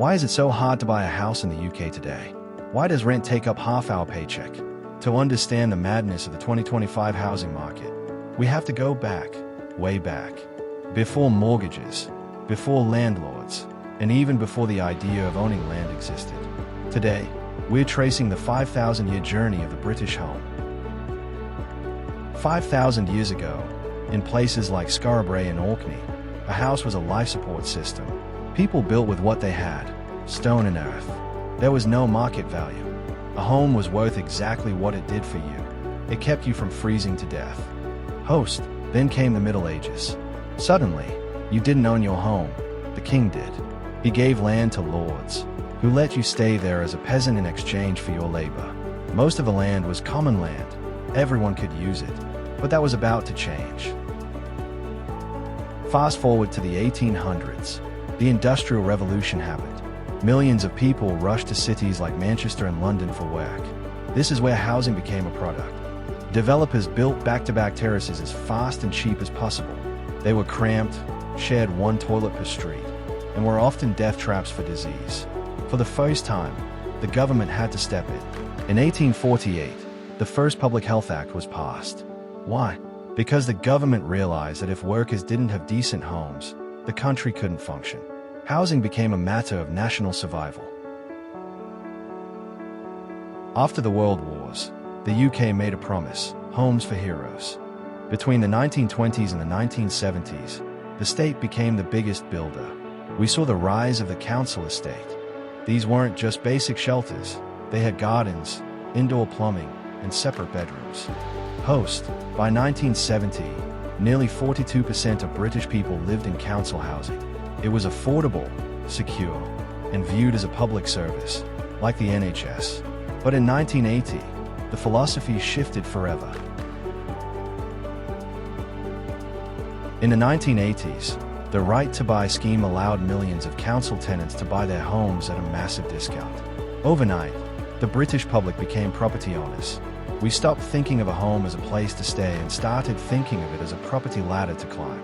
Why is it so hard to buy a house in the UK today? Why does rent take up half our paycheck? To understand the madness of the 2025 housing market, we have to go back, way back. Before mortgages, before landlords, and even before the idea of owning land existed. Today, we're tracing the 5,000-year journey of the British home. 5,000 years ago, in places like Scarborough and Orkney, a house was a life support system. People built with what they had, stone and earth. There was no market value. A home was worth exactly what it did for you. It kept you from freezing to death. Host, then came the Middle Ages. Suddenly, you didn't own your home. The king did. He gave land to lords, who let you stay there as a peasant in exchange for your labor. Most of the land was common land. Everyone could use it, but that was about to change. Fast forward to the 1800s. The Industrial Revolution happened. Millions of people rushed to cities like Manchester and London for work. This is where housing became a product. Developers built back-to-back terraces as fast and cheap as possible. They were cramped, shared one toilet per street, and were often death traps for disease. For the first time, the government had to step in. In 1848, the first Public Health Act was passed. Why? Because the government realized that if workers didn't have decent homes, the country couldn't function. Housing became a matter of national survival. After the World Wars, the UK made a promise: homes for heroes. Between the 1920s and the 1970s, the state became the biggest builder. We saw the rise of the council estate. These weren't just basic shelters. They had gardens, indoor plumbing, and separate bedrooms. Host, by 1970, nearly 42% of British people lived in council housing. It was affordable, secure, and viewed as a public service, like the NHS. But in 1980, the philosophy shifted forever. In the 1980s, the Right to Buy scheme allowed millions of council tenants to buy their homes at a massive discount. Overnight, the British public became property owners. We stopped thinking of a home as a place to stay and started thinking of it as a property ladder to climb.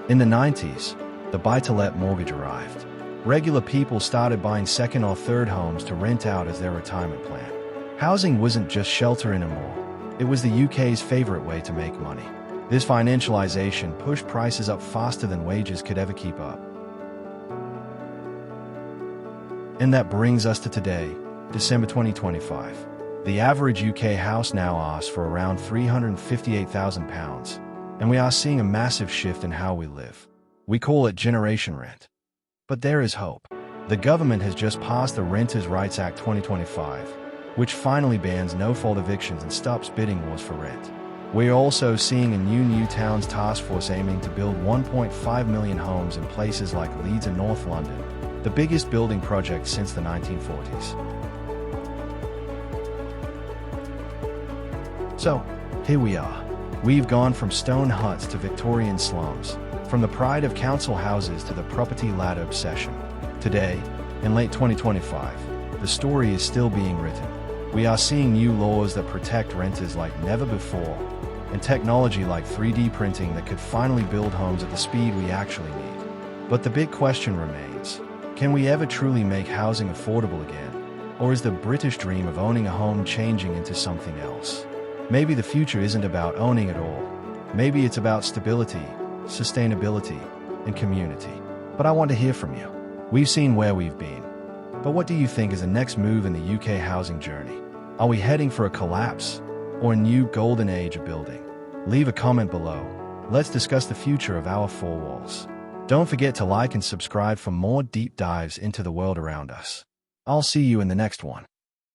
In the 90s, the buy-to-let mortgage arrived. Regular people started buying second or third homes to rent out as their retirement plan. Housing wasn't just shelter anymore. It was the UK's favorite way to make money. This financialization pushed prices up faster than wages could ever keep up. And that brings us to today, December 2025. The average UK house now asks for around £358,000, and we are seeing a massive shift in how we live. We call it generation rent. But there is hope. The government has just passed the Renters' Rights Act 2025, which finally bans no-fault evictions and stops bidding wars for rent. We're also seeing a new towns task force aiming to build 1.5 million homes in places like Leeds and North London, the biggest building project since the 1940s. So, here we are. We've gone from stone huts to Victorian slums, from the pride of council houses to the property ladder obsession. Today, in late 2025, the story is still being written. We are seeing new laws that protect renters like never before, and technology like 3D printing that could finally build homes at the speed we actually need. But the big question remains: can we ever truly make housing affordable again? Or is the British dream of owning a home changing into something else? Maybe the future isn't about owning at all. Maybe it's about stability, sustainability, and community. But I want to hear from you. We've seen where we've been. But what do you think is the next move in the UK housing journey? Are we heading for a collapse or a new golden age of building? Leave a comment below. Let's discuss the future of our four walls. Don't forget to like and subscribe for more deep dives into the world around us. I'll see you in the next one.